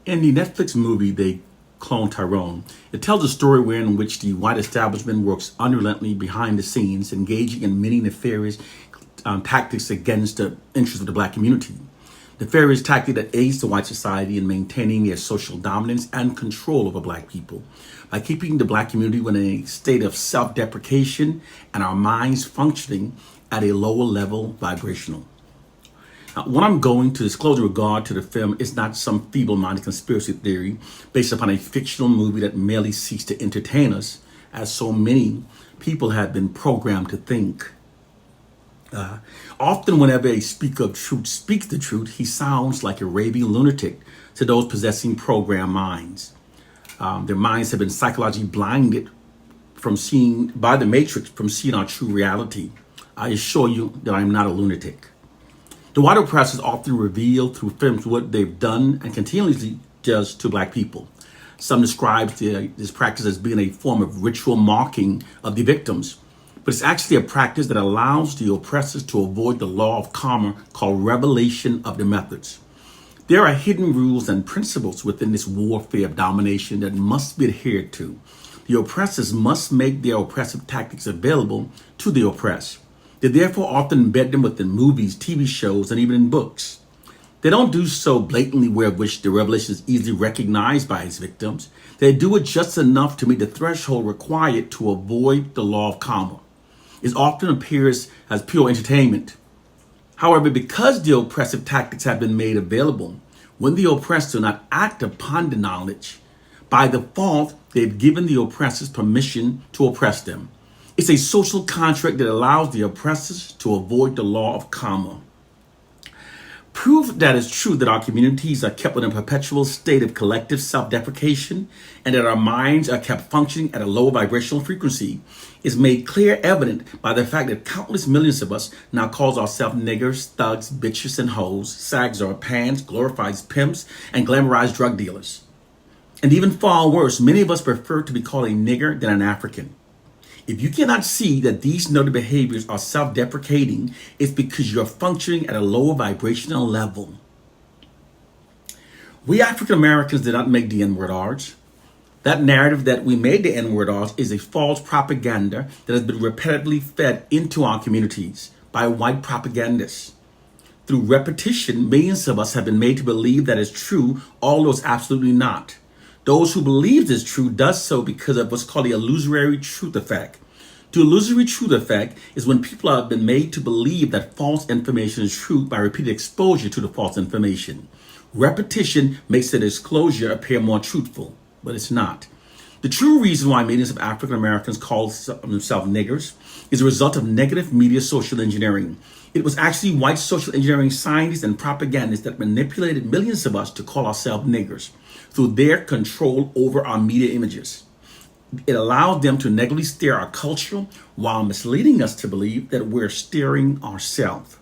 In the Netflix movie, Clone Tyrone, it tells a story wherein in which the white establishment works unrelentingly behind the scenes, engaging in many nefarious tactics against the interests of the black community. Nefarious tactic that aids the white society in maintaining their social dominance and control over black people by keeping the black community in a state of self-deprecation and our minds functioning at a lower level vibrational. Now, what I'm going to disclose in regard to the film is not some feeble-minded conspiracy theory based upon a fictional movie that merely seeks to entertain us, as so many people have been programmed to think. Often whenever a speaker of truth speaks the truth, he sounds like a raving lunatic to those possessing programmed minds. Their minds have been psychologically blinded from seeing by the matrix from seeing our true reality. I assure you that I'm not a lunatic. The white oppressors often reveal through films what they've done and continuously does to black people. Some describe this practice as being a form of ritual marking of the victims, but it's actually a practice that allows the oppressors to avoid the law of karma called revelation of the methods. There are hidden rules and principles within this warfare of domination that must be adhered to. The oppressors must make their oppressive tactics available to the oppressed. They therefore often embed them within movies, TV shows, and even in books. They don't do so blatantly where which the revelation is easily recognized by its victims. They do it just enough to meet the threshold required to avoid the law of karma. It often appears as pure entertainment. However, because the oppressive tactics have been made available, when the oppressed do not act upon the knowledge, by default, they've given the oppressors permission to oppress them. It's a social contract that allows the oppressors to avoid the law of karma. Proof that it's true that our communities are kept in a perpetual state of collective self-deprecation and that our minds are kept functioning at a low vibrational frequency is made clear evident by the fact that countless millions of us now call ourselves niggers, thugs, bitches, and hoes, sags our pants, glorifies pimps, and glamorized drug dealers. And even far worse, many of us prefer to be called a nigger than an African. If you cannot see that these noted behaviors are self-deprecating, it's because you're functioning at a lower vibrational level. We African Americans did not make the N-word ours. That narrative that we made the N-word ours is a false propaganda that has been repetitively fed into our communities by white propagandists. Through repetition, millions of us have been made to believe that is true, although it's absolutely not. Those who believe this true does so because of what's called the illusory truth effect. The illusory truth effect is when people have been made to believe that false information is true by repeated exposure to the false information. Repetition makes the disclosure appear more truthful, but it's not. The true reason why millions of African Americans call themselves niggers is a result of negative media social engineering. It was actually white social engineering scientists and propagandists that manipulated millions of us to call ourselves niggers through their control over our media images. It allowed them to negatively steer our culture while misleading us to believe that we're steering ourselves.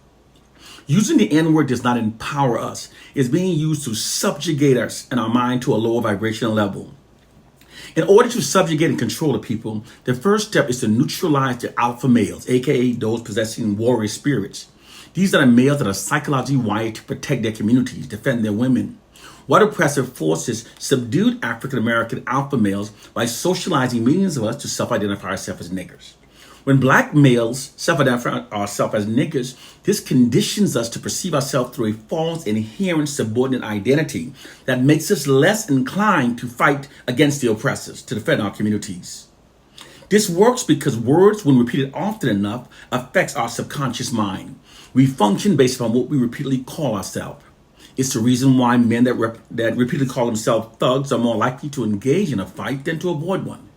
Using the N-word does not empower us. It's being used to subjugate us and our mind to a lower vibrational level. In order to subjugate and control the people, the first step is to neutralize the alpha males, aka those possessing warrior spirits. These are the males that are psychologically wired to protect their communities, defend their women. White oppressive forces subdued African American alpha males by socializing millions of us to self-identify ourselves as niggers. When black males self-identify ourselves as niggers, this conditions us to perceive ourselves through a false, inherent, subordinate identity that makes us less inclined to fight against the oppressors, to defend our communities. This works because words, when repeated often enough, affects our subconscious mind. We function based on what we repeatedly call ourselves. It's the reason why men that repeatedly call themselves thugs are more likely to engage in a fight than to avoid one.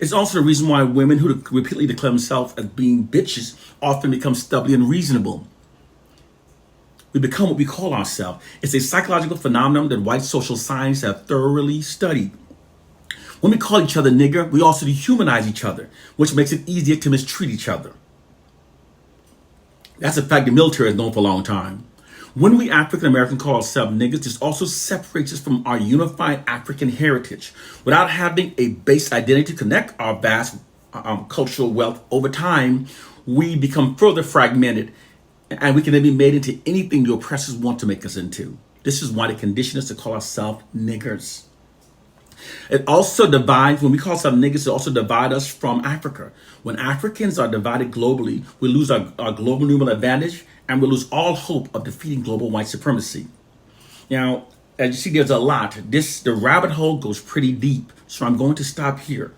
It's also the reason why women who repeatedly declare themselves as being bitches often become stubborn and reasonable. We become what we call ourselves. It's a psychological phenomenon that white social scientists have thoroughly studied. When we call each other nigger, we also dehumanize each other, which makes it easier to mistreat each other. That's a fact the military has known for a long time. When we African Americans call ourselves niggas, this also separates us from our unified African heritage. Without having a base identity to connect our vast cultural wealth over time, we become further fragmented and we can then be made into anything the oppressors want to make us into. This is why they condition us to call ourselves niggers. It also divides, when we call ourselves niggers, it also divides us from Africa. When Africans are divided globally, we lose our global numerical advantage, and we lose all hope of defeating global white supremacy. Now, as you see, there's a lot. The rabbit hole goes pretty deep, so I'm going to stop here.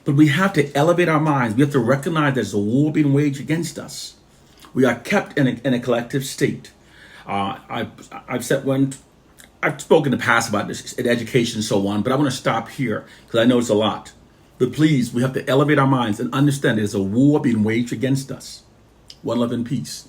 But we have to elevate our minds. We have to recognize there's a war being waged against us. We are kept in a collective state. I've spoken in the past about this in education and so on, but I want to stop here because I know it's a lot. But please, we have to elevate our minds and understand there's a war being waged against us. One love and peace.